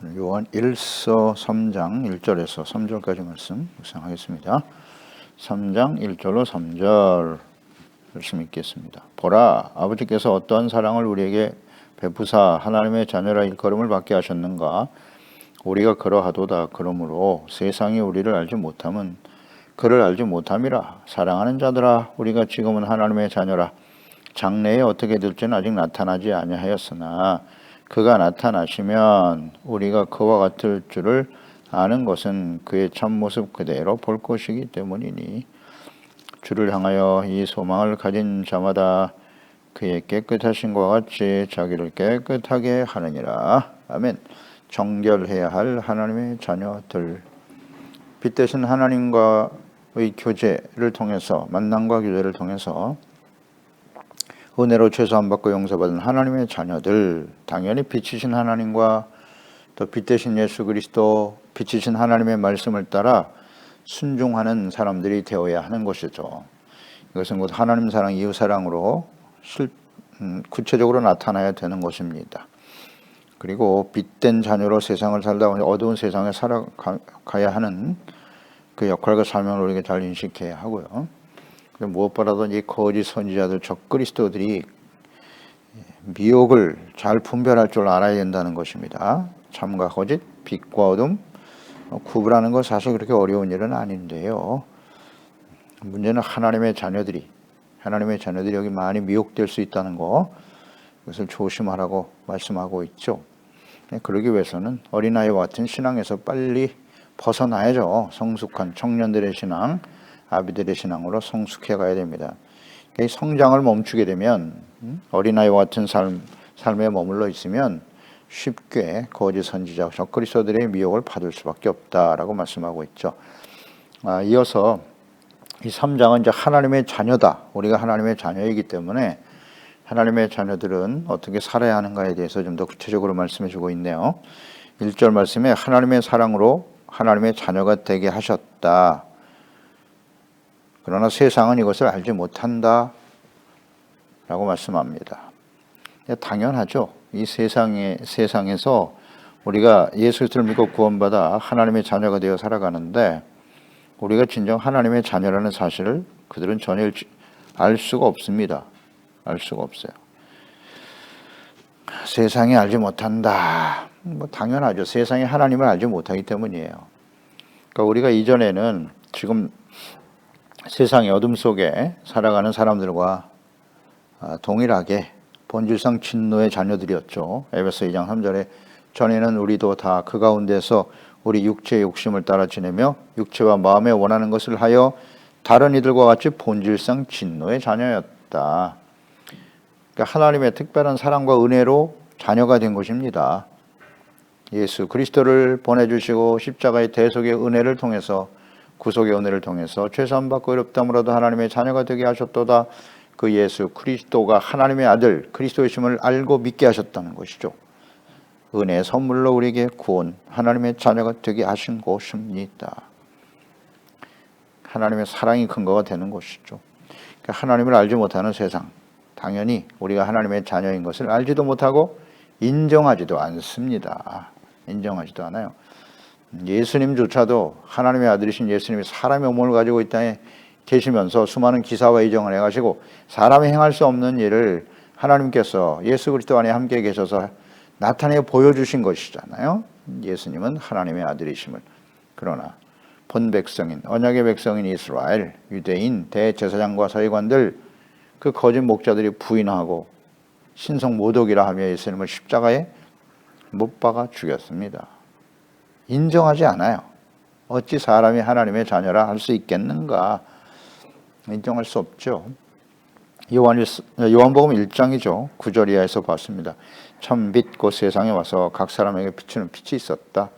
요한 1서 3장 1절에서 3절까지 말씀 묵상하겠습니다. 3장 1절로 3절 말씀 읽겠습니다. 보라, 아버지께서 어떠한 사랑을 우리에게 베푸사 하나님의 자녀라 일컬음을 받게 하셨는가. 우리가 그러하도다. 그러므로 세상이 우리를 알지 못함은 그를 알지 못함이라. 사랑하는 자들아, 우리가 지금은 하나님의 자녀라. 장래에 어떻게 될지는 아직 나타나지 아니하였으나 그가 나타나시면 우리가 그와 같을 줄을 아는 것은 그의 참모습 그대로 볼 것이기 때문이니, 주를 향하여 이 소망을 가진 자마다 그의 깨끗하심과 같이 자기를 깨끗하게 하느니라. 아멘. 정결해야 할 하나님의 자녀들, 빛 대신 하나님과의 교제를 통해서, 만남과 교제를 통해서 은혜로 최소한 받고 용서받은 하나님의 자녀들, 당연히 빛이신 하나님과 또 빛 대신 예수 그리스도, 빛이신 하나님의 말씀을 따라 순종하는 사람들이 되어야 하는 것이죠. 이것은 곧 하나님 사랑, 이웃 사랑으로 구체적으로 나타나야 되는 것입니다. 그리고 빛된 자녀로 세상을 살다 보니 어두운 세상에 살아가야 하는 그 역할과 사명을 우리에게 잘 인식해야 하고요. 무엇보다도 이 거짓 선지자들, 적그리스도들이 미혹을 잘 분별할 줄 알아야 된다는 것입니다. 참과 거짓, 빛과 어둠 구분하는 건 사실 그렇게 어려운 일은 아닌데요. 문제는 하나님의 자녀들이 여기 많이 미혹될 수 있다는 거, 그것을 조심하라고 말씀하고 있죠. 그러기 위해서는 어린아이와 같은 신앙에서 빨리 벗어나야죠. 성숙한 청년들의 신앙, 아비들의 신앙으로 성숙해 가야 됩니다. 성장을 멈추게 되면, 어린아이와 같은 삶에 머물러 있으면 쉽게 거짓 선지자, 적그리스도들의 미혹을 받을 수밖에 없다라고 말씀하고 있죠. 이어서 이 3장은 이제 하나님의 자녀다. 우리가 하나님의 자녀이기 때문에 하나님의 자녀들은 어떻게 살아야 하는가에 대해서 좀 더 구체적으로 말씀해 주고 있네요. 1절 말씀에 하나님의 사랑으로 하나님의 자녀가 되게 하셨다. 그러나 세상은 이것을 알지 못한다 라고 말씀합니다. 당연하죠. 이 세상에서 우리가 예수 그리스도를 믿고 구원받아 하나님의 자녀가 되어 살아가는데, 우리가 진정 하나님의 자녀라는 사실을 그들은 전혀 알 수가 없습니다. 알 수가 없어요. 세상이 알지 못한다. 당연하죠. 세상이 하나님을 알지 못하기 때문이에요. 그러니까 우리가 이전에는 지금 세상의 어둠 속에 살아가는 사람들과 동일하게 본질상 진노의 자녀들이었죠. 에베소 2장 3절에 전에는 우리도 다 그 가운데서 우리 육체의 욕심을 따라 지내며 육체와 마음에 원하는 것을 하여 다른 이들과 같이 본질상 진노의 자녀였다. 그러니까 하나님의 특별한 사랑과 은혜로 자녀가 된 것입니다. 예수 그리스도를 보내주시고 십자가의 대속의 은혜를 통해서, 구속의 은혜를 통해서 최소한 받고 어렵다므로도 하나님의 자녀가 되게 하셨도다. 그 예수 그리스도가 하나님의 아들 그리스도이심을 알고 믿게 하셨다는 것이죠. 은혜의 선물로 우리에게 구원, 하나님의 자녀가 되게 하신 것입니다. 하나님의 사랑이 근거가 되는 것이죠. 그러니까 하나님을 알지 못하는 세상, 당연히 우리가 하나님의 자녀인 것을 알지도 못하고 인정하지도 않습니다. 인정하지도 않아요. 예수님조차도, 하나님의 아들이신 예수님이 사람의 몸을 가지고 이 땅에 계시면서 수많은 기사와 이정을 해가지고 사람이 행할 수 없는 일을 하나님께서 예수 그리스도 안에 함께 계셔서 나타내 보여주신 것이잖아요. 예수님은 하나님의 아들이심을. 그러나 본 백성인, 언약의 백성인 이스라엘, 유대인, 대제사장과 서기관들, 그 거짓 목자들이 부인하고 신성 모독이라 하며 예수님을 십자가에 못 박아 죽였습니다. 인정하지 않아요. 어찌 사람이 하나님의 자녀라 할 수 있겠는가? 인정할 수 없죠. 요한복음 1장이죠. 9절 이하에서 봤습니다. 참 빛 곧 세상에 와서 각 사람에게 비추는 빛이 있었다.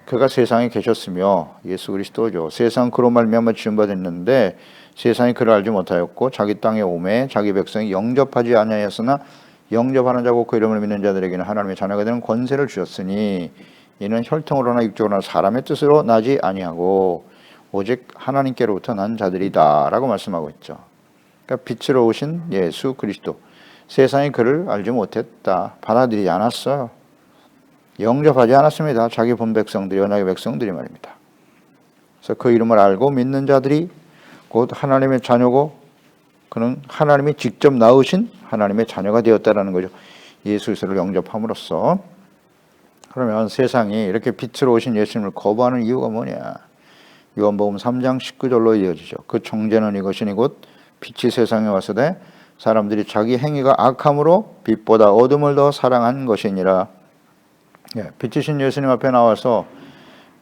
그가 세상에 계셨으며, 예수 그리스도죠. 세상 그로 말미암아 지은 바 됐는데 세상이 그를 알지 못하였고 자기 땅에 오매 자기 백성이 영접하지 아니하였으나 영접하는 자고 그 이름을 믿는 자들에게는 하나님의 자녀가 되는 권세를 주셨으니 이는 혈통으로나 육적으로나 사람의 뜻으로 나지 아니하고 오직 하나님께로부터 난 자들이다 라고 말씀하고 있죠. 그러니까 빛으로 오신 예수 그리스도, 세상이 그를 알지 못했다, 받아들이지 않았어요. 영접하지 않았습니다. 자기 본 백성들이, 언약의 백성들이 말입니다. 그래서 그 이름을 알고 믿는 자들이 곧 하나님의 자녀고 그는 하나님이 직접 낳으신 하나님의 자녀가 되었다라는 거죠. 예수 그리스도를 영접함으로써. 그러면 세상이 이렇게 빛으로 오신 예수님을 거부하는 이유가 뭐냐? 요한복음 3장 19절로 이어지죠. 그 정죄는 이것이니 곧 빛이 세상에 왔으되 사람들이 자기 행위가 악함으로 빛보다 어둠을 더 사랑한 것이니라. 빛이신 예수님 앞에 나와서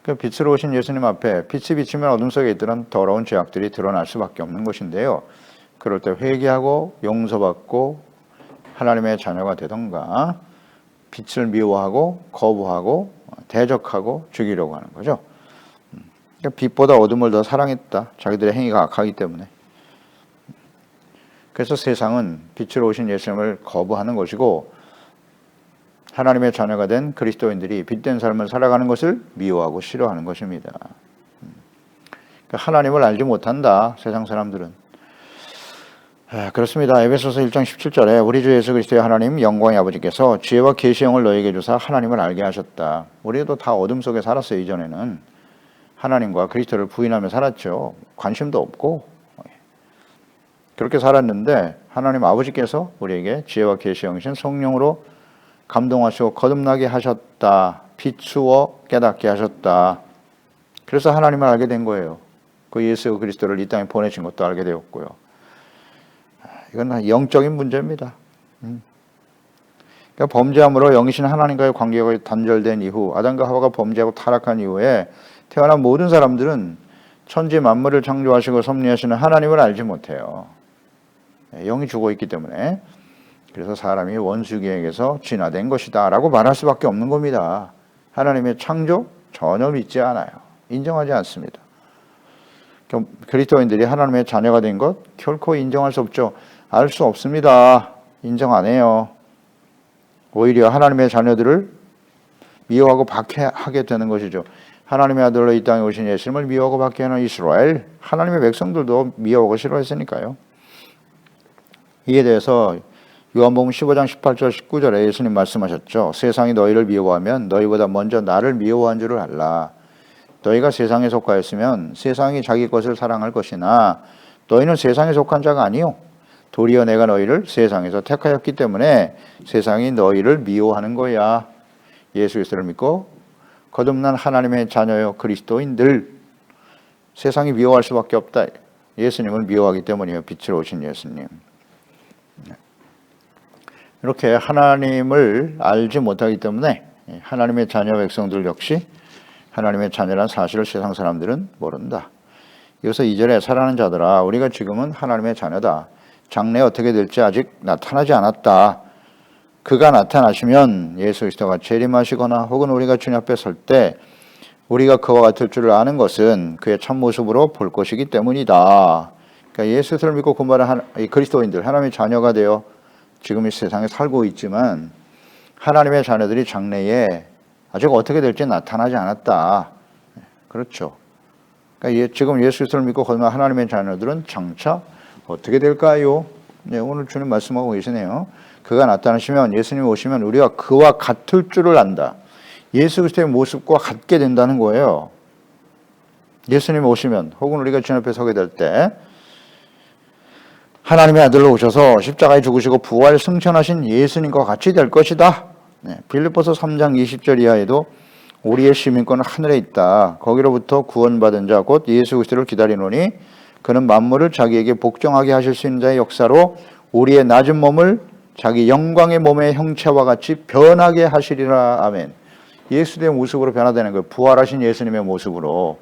그 빛으로 오신 예수님 앞에 빛이 비치면 어둠 속에 있던 더러운 죄악들이 드러날 수밖에 없는 것인데요. 그럴 때 회개하고 용서받고 하나님의 자녀가 되던가 빛을 미워하고 거부하고 대적하고 죽이려고 하는 거죠. 그러니까 빛보다 어둠을 더 사랑했다. 자기들의 행위가 악하기 때문에. 그래서 세상은 빛으로 오신 예수님을 거부하는 것이고 하나님의 자녀가 된 그리스도인들이 빛된 삶을 살아가는 것을 미워하고 싫어하는 것입니다. 그러니까 하나님을 알지 못한다. 세상 사람들은. 그렇습니다. 에베소서 1장 17절에 우리 주 예수 그리스도의 하나님 영광의 아버지께서 지혜와 계시형을 너희에게 주사 하나님을 알게 하셨다. 우리도 다 어둠 속에 살았어요. 이전에는 하나님과 그리스도를 부인하며 살았죠. 관심도 없고 그렇게 살았는데 하나님 아버지께서 우리에게 지혜와 계시형이신 성령으로 감동하시고 거듭나게 하셨다. 비추어 깨닫게 하셨다. 그래서 하나님을 알게 된 거예요. 그 예수 그리스도를 이 땅에 보내신 것도 알게 되었고요. 이건 영적인 문제입니다. 그러니까 범죄함으로 영이신 하나님과의 관계가 단절된 이후 아담과 하와가 범죄하고 타락한 이후에 태어난 모든 사람들은 천지 만물을 창조하시고 섭리하시는 하나님을 알지 못해요. 영이 죽어 있기 때문에. 그래서 사람이 원수에게서 진화된 것이다 라고 말할 수밖에 없는 겁니다. 하나님의 창조 전혀 믿지 않아요. 인정하지 않습니다. 그리스도인들이 하나님의 자녀가 된 것 결코 인정할 수 없죠. 알 수 없습니다. 인정 안 해요. 오히려 하나님의 자녀들을 미워하고 박해하게 되는 것이죠. 하나님의 아들로 이 땅에 오신 예수님을 미워하고 박해하는 이스라엘, 하나님의 백성들도 미워하고 싫어했으니까요. 이에 대해서 요한복음 15장 18절 19절에 예수님 말씀하셨죠. 세상이 너희를 미워하면 너희보다 먼저 나를 미워한 줄을 알라. 너희가 세상에 속하였으면 세상이 자기 것을 사랑할 것이나 너희는 세상에 속한 자가 아니요 도리어 내가 너희를 세상에서 택하였기 때문에 세상이 너희를 미워하는 거야. 예수 그리스도를 믿고 거듭난 하나님의 자녀요 그리스도인들 세상이 미워할 수밖에 없다. 예수님을 미워하기 때문이에요. 빛으로 오신 예수님. 이렇게 하나님을 알지 못하기 때문에 하나님의 자녀 백성들 역시 하나님의 자녀란 사실을 세상 사람들은 모른다. 여기서 2절에 사랑하는 자들아 우리가 지금은 하나님의 자녀다. 장래에 어떻게 될지 아직 나타나지 않았다. 그가 나타나시면 예수 그리스도가 재림하시거나 혹은 우리가 주님 앞에 설 때 우리가 그와 같을 줄을 아는 것은 그의 참모습으로 볼 것이기 때문이다. 그러니까 예수 그리스도를 믿고 구원받은 그리스도인들 하나님의 자녀가 되어 지금 이 세상에 살고 있지만 하나님의 자녀들이 장래에 아직 어떻게 될지 나타나지 않았다. 그렇죠. 그러니까 지금 예수 그리스도를 믿고 거듭난 하나님의 자녀들은 장차 어떻게 될까요? 네, 오늘 주님 말씀하고 계시네요. 그가 나타나시면 예수님이 오시면 우리가 그와 같을 줄을 안다. 예수 그리스도의 모습과 같게 된다는 거예요. 예수님이 오시면 혹은 우리가 주님 앞에 서게 될 때 하나님의 아들로 오셔서 십자가에 죽으시고 부활 승천하신 예수님과 같이 될 것이다. 네, 빌립보서 3장 20절 이하에도 우리의 시민권은 하늘에 있다. 거기로부터 구원받은 자 곧 예수 그리스도를 기다리노니 그는 만물을 자기에게 복종하게 하실 수 있는 자의 역사로 우리의 낮은 몸을 자기 영광의 몸의 형체와 같이 변하게 하시리라. 아멘. 예수의 모습으로 변화되는 거예요. 부활하신 예수님의 모습으로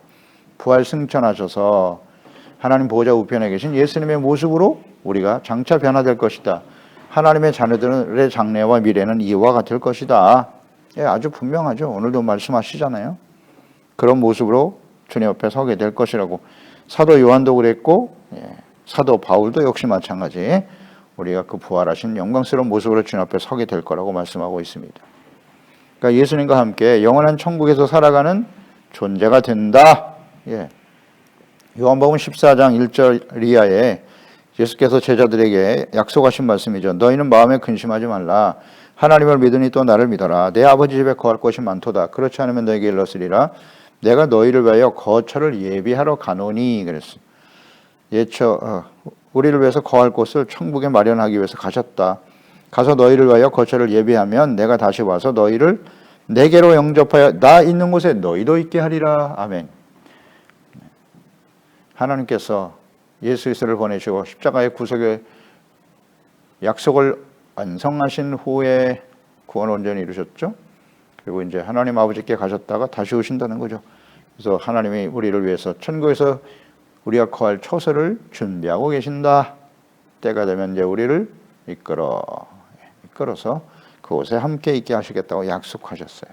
부활 승천하셔서 하나님 보호자 우편에 계신 예수님의 모습으로 우리가 장차 변화될 것이다. 하나님의 자녀들의 장래와 미래는 이와 같을 것이다. 예, 아주 분명하죠. 오늘도 말씀하시잖아요. 그런 모습으로 주님 앞에 서게 될 것이라고. 사도 요한도 그랬고 사도 바울도 역시 마찬가지. 우리가 그 부활하신 영광스러운 모습으로 주님 앞에 서게 될 거라고 말씀하고 있습니다. 그러니까 예수님과 함께 영원한 천국에서 살아가는 존재가 된다. 예. 요한복음 14장 1절 이하에 예수께서 제자들에게 약속하신 말씀이죠. 너희는 마음에 근심하지 말라. 하나님을 믿으니 또 나를 믿어라. 내 아버지 집에 거할 곳이 많도다. 그렇지 않으면 너에게 일렀으리라. 내가 너희를 위하여 거처를 예비하러 가노니 그랬어. 우리를 위해서 거할 곳을 천국에 마련하기 위해서 가셨다. 가서 너희를 위하여 거처를 예비하면 내가 다시 와서 너희를 내게로 영접하여 나 있는 곳에 너희도 있게 하리라. 아멘. 하나님께서 예수 그리스도를 보내시고 십자가의 구속의 약속을 완성하신 후에 구원 온전히 이루셨죠. 그리고 이제 하나님 아버지께 가셨다가 다시 오신다는 거죠. 그래서 하나님이 우리를 위해서 천국에서 우리가 거할 처소를 준비하고 계신다. 때가 되면 이제 우리를 이끌어서 그곳에 함께 있게 하시겠다고 약속하셨어요.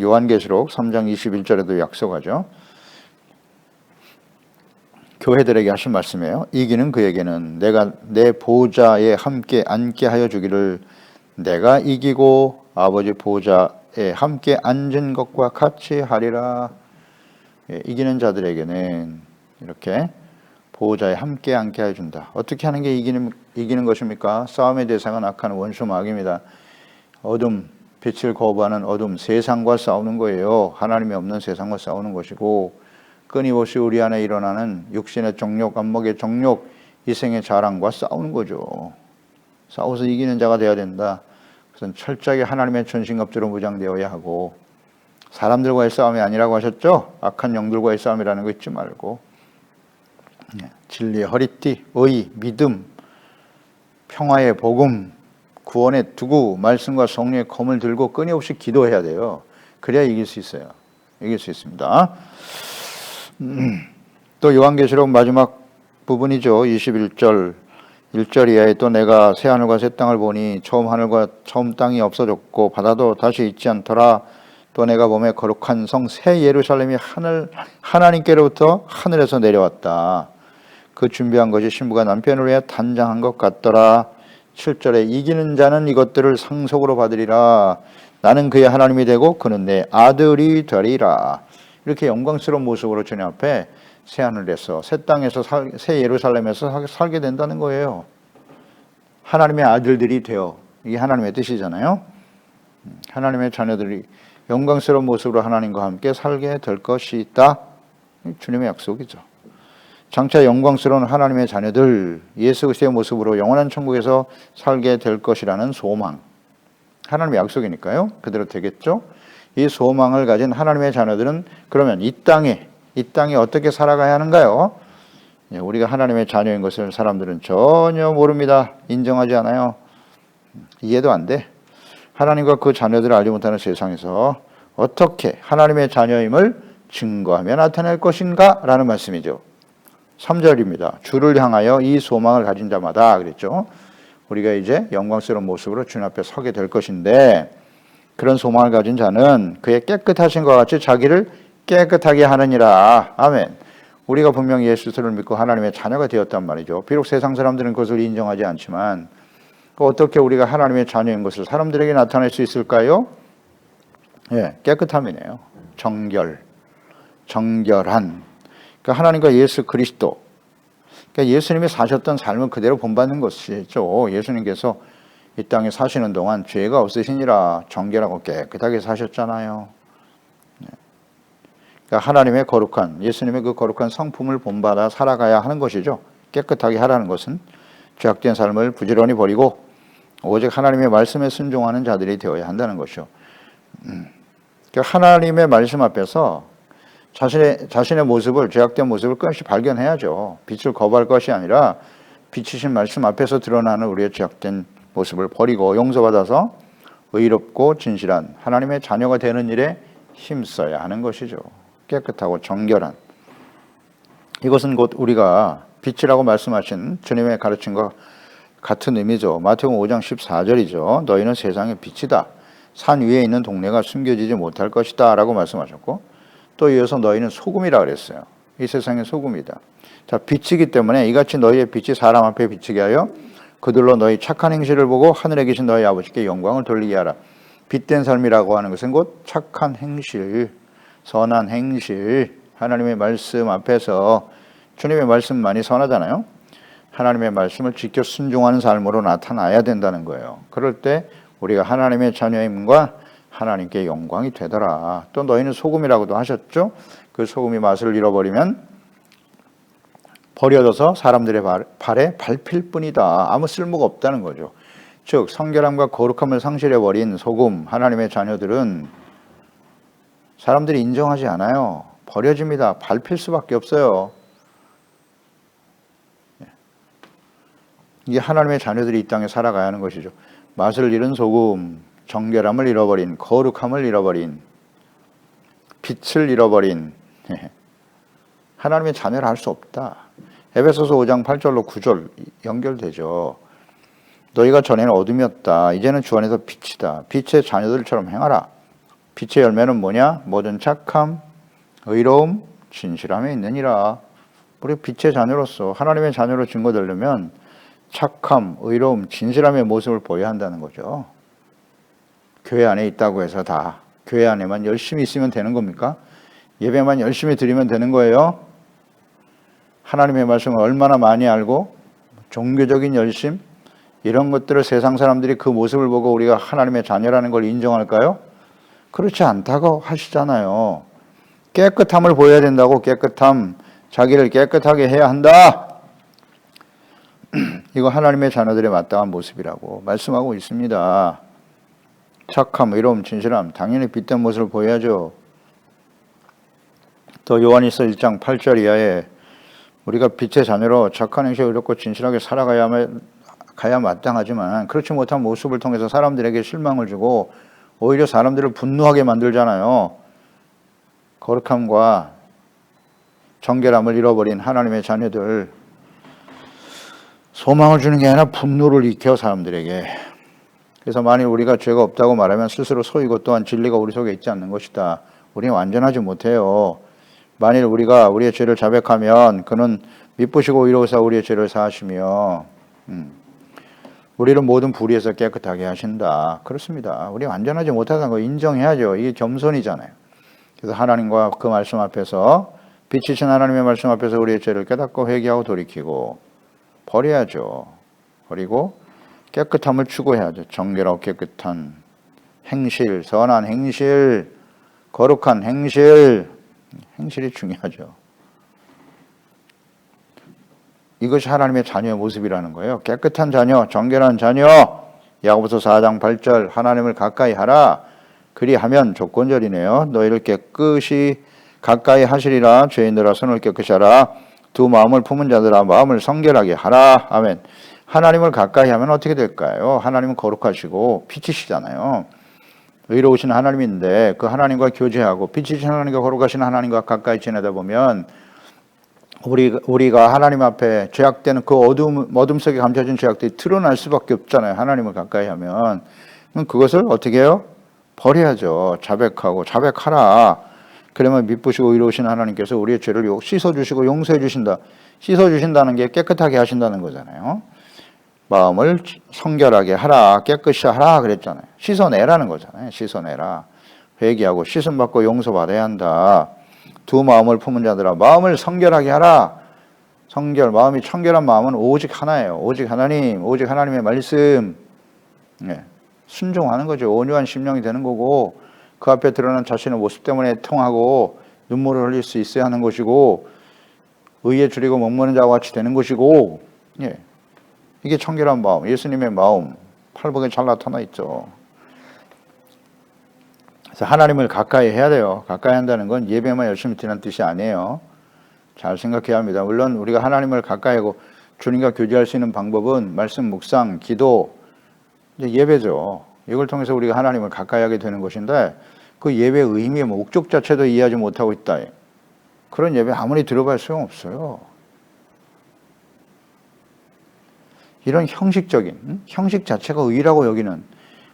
요한계시록 3장 21절에도 약속하죠. 교회들에게 하신 말씀이에요. 이기는 그에게는 내가 내 보좌에 함께 앉게 하여 주기를 내가 이기고 아버지 보좌에 함께 앉은 것과 같이 하리라. 이기는 자들에게는 이렇게 보호자에 함께 앉게 해준다. 어떻게 하는 게 이기는 것입니까? 싸움의 대상은 악한 원수 마귀입니다. 어둠, 빛을 거부하는 어둠, 세상과 싸우는 거예요. 하나님이 없는 세상과 싸우는 것이고 끊임없이 우리 안에 일어나는 육신의 정욕, 안목의 정욕, 이생의 자랑과 싸우는 거죠. 싸워서 이기는 자가 되어야 된다. 그래서 철저하게 하나님의 전신갑주로 무장되어야 하고 사람들과의 싸움이 아니라고 하셨죠? 악한 영들과의 싸움이라는 거 잊지 말고 진리의 허리띠, 의, 믿음, 평화의 복음, 구원의 투구, 말씀과 성령의 검을 들고 끊임없이 기도해야 돼요. 그래야 이길 수 있어요. 이길 수 있습니다. 또 요한계시록 마지막 부분이죠. 21절 1절 이하에 또 내가 새 하늘과 새 땅을 보니 처음 하늘과 처음 땅이 없어졌고 바다도 다시 있지 않더라. 또 내가 몸에 거룩한 성 새 예루살렘이 하나님께로부터 하늘에서 내려왔다. 그 준비한 것이 신부가 남편을 위해 단장한 것 같더라. 7절에 이기는 자는 이것들을 상속으로 받으리라. 나는 그의 하나님이 되고 그는 내 아들이 되리라. 이렇게 영광스러운 모습으로 주님 앞에 새 하늘에서 새 땅에서 새 예루살렘에서 살게 된다는 거예요. 하나님의 아들들이 되어 이게 하나님의 뜻이잖아요. 하나님의 자녀들이 영광스러운 모습으로 하나님과 함께 살게 될 것이다. 주님의 약속이죠. 장차 영광스러운 하나님의 자녀들 예수 그리스도의 모습으로 영원한 천국에서 살게 될 것이라는 소망. 하나님의 약속이니까요. 그대로 되겠죠. 이 소망을 가진 하나님의 자녀들은 그러면 이 땅에 어떻게 살아가야 하는가요? 우리가 하나님의 자녀인 것을 사람들은 전혀 모릅니다. 인정하지 않아요. 이해도 안 돼. 하나님과 그 자녀들을 알지 못하는 세상에서 어떻게 하나님의 자녀임을 증거하며 나타낼 것인가? 라는 말씀이죠. 3절입니다. 주를 향하여 이 소망을 가진 자마다 그랬죠. 우리가 이제 영광스러운 모습으로 주님 앞에 서게 될 것인데 그런 소망을 가진 자는 그의 깨끗하신 것 같이 자기를 깨끗하게 하느니라. 아멘. 우리가 분명히 예수를 믿고 하나님의 자녀가 되었단 말이죠. 비록 세상 사람들은 그것을 인정하지 않지만 어떻게 우리가 하나님의 자녀인 것을 사람들에게 나타낼 수 있을까요? 깨끗함이네요. 정결한. 그러니까 하나님과 예수 그리스도. 그러니까 예수님이 사셨던 삶을 그대로 본받는 것이죠. 예수님께서 이 땅에 사시는 동안 죄가 없으시니라 정결하고 깨끗하게 사셨잖아요. 그러니까 하나님의 거룩한, 예수님의 그 거룩한 성품을 본받아 살아가야 하는 것이죠. 깨끗하게 하라는 것은 죄악된 삶을 부지런히 버리고 오직 하나님의 말씀에 순종하는 자들이 되어야 한다는 것이죠. 그러니까 하나님의 말씀 앞에서 자신의 모습을, 죄악된 모습을 끊임없이 발견해야죠. 빛을 거부할 것이 아니라 빛이신 말씀 앞에서 드러나는 우리의 죄악된 모습을 버리고 용서받아서 의롭고 진실한 하나님의 자녀가 되는 일에 힘써야 하는 것이죠. 깨끗하고 정결한. 이것은 곧 우리가 빛이라고 말씀하신 주님의 가르침과 같은 의미죠. 마태복음 5장 14절이죠. 너희는 세상의 빛이다. 산 위에 있는 동네가 숨겨지지 못할 것이다 라고 말씀하셨고 또 이어서 너희는 소금이라 그랬어요. 이 세상의 소금이다. 자, 빛이기 때문에 이같이 너희의 빛이 사람 앞에 비치게 하여 그들로 너희 착한 행실을 보고 하늘에 계신 너희 아버지께 영광을 돌리게 하라. 빛된 삶이라고 하는 것은 곧 착한 행실, 선한 행실, 하나님의 말씀 앞에서 주님의 말씀만이 선하잖아요. 하나님의 말씀을 지켜 순종하는 삶으로 나타나야 된다는 거예요. 그럴 때 우리가 하나님의 자녀임과 하나님께 영광이 되더라. 또 너희는 소금이라고도 하셨죠. 그 소금이 맛을 잃어버리면 버려져서 사람들의 발에 밟힐 뿐이다. 아무 쓸모가 없다는 거죠. 즉 성결함과 거룩함을 상실해버린 소금, 하나님의 자녀들은 사람들이 인정하지 않아요. 버려집니다. 밟힐 수밖에 없어요. 이게 하나님의 자녀들이 이 땅에 살아가야 하는 것이죠. 맛을 잃은 소금, 정결함을 잃어버린, 거룩함을 잃어버린, 빛을 잃어버린 하나님의 자녀를 할 수 없다. 에베소서 5장 8절로 9절 연결되죠. 너희가 전에는 어둠이었다. 이제는 주 안에서 빛이다. 빛의 자녀들처럼 행하라. 빛의 열매는 뭐냐? 모든 착함, 의로움, 진실함에 있느니라. 우리 빛의 자녀로서 하나님의 자녀로 증거되려면 착함, 의로움, 진실함의 모습을 보여야 한다는 거죠. 교회 안에 있다고 해서 다 교회 안에만 열심히 있으면 되는 겁니까? 예배만 열심히 드리면 되는 거예요? 하나님의 말씀을 얼마나 많이 알고 종교적인 열심 이런 것들을 세상 사람들이 그 모습을 보고 우리가 하나님의 자녀라는 걸 인정할까요? 그렇지 않다고 하시잖아요. 깨끗함을 보여야 된다고. 깨끗함, 자기를 깨끗하게 해야 한다. 이거 하나님의 자녀들의 마땅한 모습이라고 말씀하고 있습니다. 착함, 의로움, 진실함, 당연히 빛된 모습을 보여야죠. 또 요한일서 1장 8절 이하에 우리가 빛의 자녀로 착한 행실을 의롭고 진실하게 살아가야 마땅하지만 그렇지 못한 모습을 통해서 사람들에게 실망을 주고 오히려 사람들을 분노하게 만들잖아요. 거룩함과 정결함을 잃어버린 하나님의 자녀들, 소망을 주는 게 아니라 분노를 일으켜 사람들에게. 그래서 만일 우리가 죄가 없다고 말하면 스스로 속이고 또한 진리가 우리 속에 있지 않는 것이다. 우리는 완전하지 못해요. 만일 우리가 우리의 죄를 자백하면 그는 미쁘시고 의로우사 우리의 죄를 사하시며 우리를 모든 불의에서 깨끗하게 하신다. 그렇습니다. 우리 완전하지 못하다는 거 인정해야죠. 이게 겸손이잖아요. 그래서 하나님과 그 말씀 앞에서 빛이신 하나님의 말씀 앞에서 우리의 죄를 깨닫고 회개하고 돌이키고 버려야죠. 버리고 깨끗함을 추구해야죠. 정결하고 깨끗한 행실, 선한 행실, 거룩한 행실, 행실이 중요하죠. 이것이 하나님의 자녀의 모습이라는 거예요. 깨끗한 자녀, 정결한 자녀. 야고보서 4장 8절 하나님을 가까이 하라. 그리하면 조건절이네요. 너희를 깨끗이 가까이 하시리라. 죄인들아 손을 깨끗이 하라. 두 마음을 품은 자들아 마음을 성결하게 하라. 아멘. 하나님을 가까이 하면 어떻게 될까요? 하나님은 거룩하시고 빛이시잖아요. 의로우신 하나님인데 그 하나님과 교제하고 빛이신 하나님과 거룩하신 하나님과 가까이 지내다 보면 우리가 하나님 앞에 죄악되는 그 어둠 속에 감춰진 죄악들이 드러날 수밖에 없잖아요. 하나님을 가까이 하면. 그것을 어떻게 해요? 버려야죠. 자백하라. 그러면 미쁘시고 의로우신 하나님께서 우리의 죄를 씻어주시고 용서해 주신다. 씻어주신다는 게 깨끗하게 하신다는 거잖아요. 마음을 성결하게 하라. 깨끗이 하라 그랬잖아요. 씻어내라는 거잖아요. 씻어내라. 회개하고 씻음받고 용서받아야 한다. 두 마음을 품은 자들아 마음을 성결하게 하라. 마음이 청결한 마음은 오직 하나예요. 오직 하나님, 오직 하나님의 말씀. 순종하는 거죠. 온유한 심령이 되는 거고 그 앞에 드러난 자신의 모습 때문에 통하고 눈물을 흘릴 수 있어야 하는 것이고 의에 줄이고 목매는 자와 같이 되는 것이고 이게 청결한 마음, 예수님의 마음 팔복에 잘 나타나 있죠. 그래서 하나님을 가까이 해야 돼요. 가까이 한다는 건 예배만 열심히 드리는 뜻이 아니에요. 잘 생각해야 합니다. 물론 우리가 하나님을 가까이 하고 주님과 교제할 수 있는 방법은 말씀 묵상, 기도, 예배죠. 이걸 통해서 우리가 하나님을 가까이 하게 되는 것인데 그 예배의 의미의 목적 자체도 이해하지 못하고 있다. 그런 예배 아무리 들어봐야 소용없어요. 이런 형식적인, 형식 자체가 의라고 여기는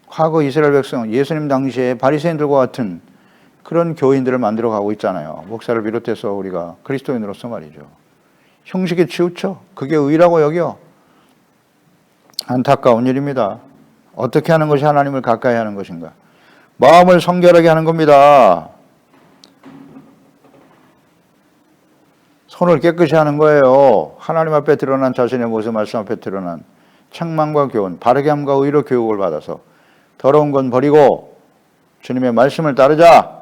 과거 이스라엘 백성, 예수님 당시에 바리새인들과 같은 그런 교인들을 만들어 가고 있잖아요. 목사를 비롯해서 우리가 그리스도인으로서 말이죠. 형식에 치우쳐. 그게 의라고 여겨. 안타까운 일입니다. 어떻게 하는 것이 하나님을 가까이 하는 것인가? 마음을 성결하게 하는 겁니다. 손을 깨끗이 하는 거예요. 하나님 앞에 드러난 자신의 모습, 말씀 앞에 드러난 책망과 교훈, 바르게 함과 의로 교육을 받아서 더러운 건 버리고 주님의 말씀을 따르자.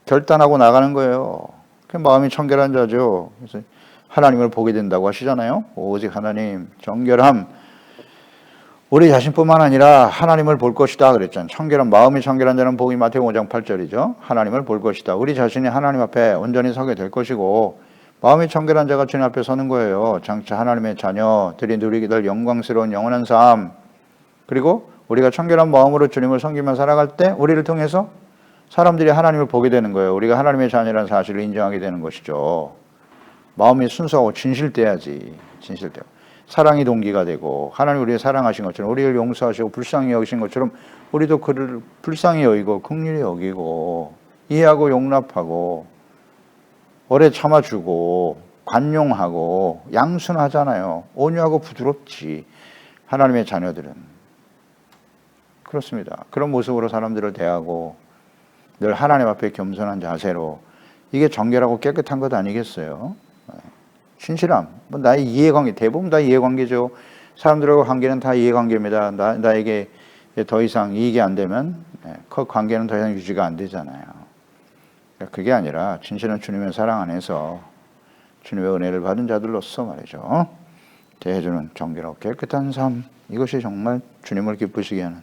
결단하고 나가는 거예요. 그 마음이 청결한 자죠. 그래서 하나님을 보게 된다고 하시잖아요. 오직 하나님, 정결함. 우리 자신뿐만 아니라 하나님을 볼 것이다 그랬잖아요. 청결한 마음이 청결한 자는 복이 마태복음 5장 8절이죠. 하나님을 볼 것이다. 우리 자신이 하나님 앞에 온전히 서게 될 것이고 마음이 청결한 자가 주님 앞에 서는 거예요. 장차 하나님의 자녀들이 누리게 될 영광스러운 영원한 삶. 그리고 우리가 청결한 마음으로 주님을 섬기며 살아갈 때 우리를 통해서 사람들이 하나님을 보게 되는 거예요. 우리가 하나님의 자녀라는 사실을 인정하게 되는 것이죠. 마음이 순수하고 진실돼야지. 진실돼요. 사랑이 동기가 되고 하나님 우리를 사랑하신 것처럼 우리를 용서하시고 불쌍히 여기신 것처럼 우리도 그를 불쌍히 여기고 긍휼히 여기고 이해하고 용납하고 오래 참아주고 관용하고 양순하잖아요. 온유하고 부드럽지. 하나님의 자녀들은 그렇습니다. 그런 모습으로 사람들을 대하고 늘 하나님 앞에 겸손한 자세로 이게 정결하고 깨끗한 것 아니겠어요? 신실함, 뭐 나의 이해관계, 대부분 다 이해관계죠. 사람들하고 관계는 다 이해관계입니다. 나에게 더 이상 이익이 안 되면 그 관계는 더 이상 유지가 안 되잖아요. 그게 아니라 진실한 주님의 사랑 안에서 주님의 은혜를 받은 자들로서 말이죠. 대해주는 정결하고 깨끗한 삶, 이것이 정말 주님을 기쁘시게 하는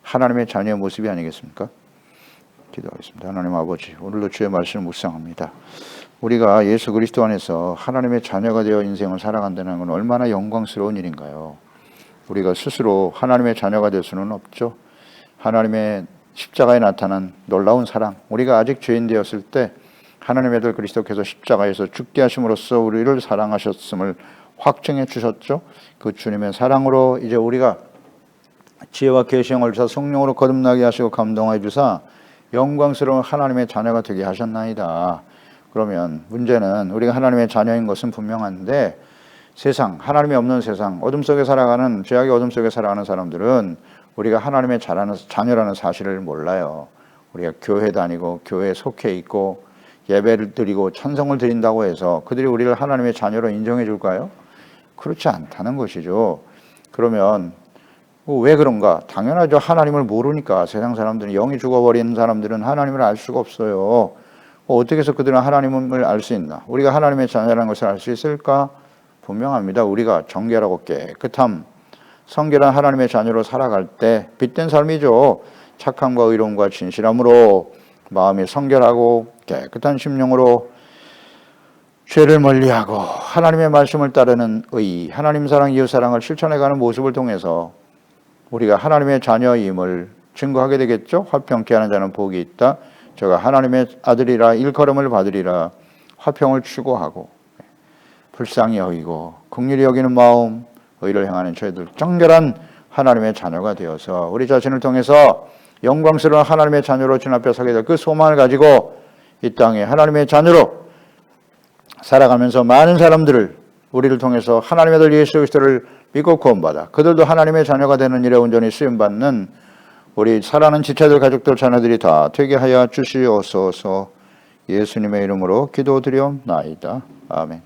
하나님의 자녀의 모습이 아니겠습니까? 기도하겠습니다. 하나님 아버지, 오늘도 주의 말씀을 묵상합니다. 우리가 예수 그리스도 안에서 하나님의 자녀가 되어 인생을 살아간다는 건 얼마나 영광스러운 일인가요? 우리가 스스로 하나님의 자녀가 될 수는 없죠. 하나님의 십자가에 나타난 놀라운 사랑, 우리가 아직 죄인 되었을 때 하나님의 아들 그리스도께서 십자가에서 죽게 하심으로써 우리를 사랑하셨음을 확증해 주셨죠. 그 주님의 사랑으로 이제 우리가 지혜와 계시형을 주사 성령으로 거듭나게 하시고 감동해 주사 영광스러운 하나님의 자녀가 되게 하셨나이다. 그러면 문제는 우리가 하나님의 자녀인 것은 분명한데 세상, 하나님이 없는 세상, 어둠 속에 살아가는, 죄악의 어둠 속에 살아가는 사람들은 우리가 하나님의 자녀라는 사실을 몰라요. 우리가 교회 다니고 교회에 속해 있고 예배를 드리고 찬송을 드린다고 해서 그들이 우리를 하나님의 자녀로 인정해 줄까요? 그렇지 않다는 것이죠. 그러면 왜 그런가? 당연하죠. 하나님을 모르니까. 세상 사람들은, 영이 죽어버린 사람들은 하나님을 알 수가 없어요. 어떻게 해서 그들은 하나님을 알 수 있나? 우리가 하나님의 자녀라는 것을 알 수 있을까? 분명합니다. 우리가 정결하고 깨끗함, 성결한 하나님의 자녀로 살아갈 때 빛된 삶이죠. 착함과 의로움과 진실함으로 마음이 성결하고 깨끗한 심령으로 죄를 멀리하고 하나님의 말씀을 따르는 의, 하나님 사랑, 이웃 사랑을 실천해가는 모습을 통해서 우리가 하나님의 자녀임을 증거하게 되겠죠. 화평케 하는 자는 복이 있다. 저가 하나님의 아들이라 일컬음을 받으리라. 화평을 추구하고 불쌍히 여기고 긍휼히 여기는 마음, 의를 행하는 저희들 정결한 하나님의 자녀가 되어서 우리 자신을 통해서 영광스러운 하나님의 자녀로 주님 앞에 서게 될 그 소망을 가지고 이 땅에 하나님의 자녀로 살아가면서 많은 사람들을 우리를 통해서 하나님의 아들 예수 그리스도를 믿고 구원받아 그들도 하나님의 자녀가 되는 일에 온전히 쓰임받는 우리 사랑하는 지체들, 가족들, 자녀들이 다 되게 하여 주시옵소서. 예수님의 이름으로 기도드리옵나이다. 아멘.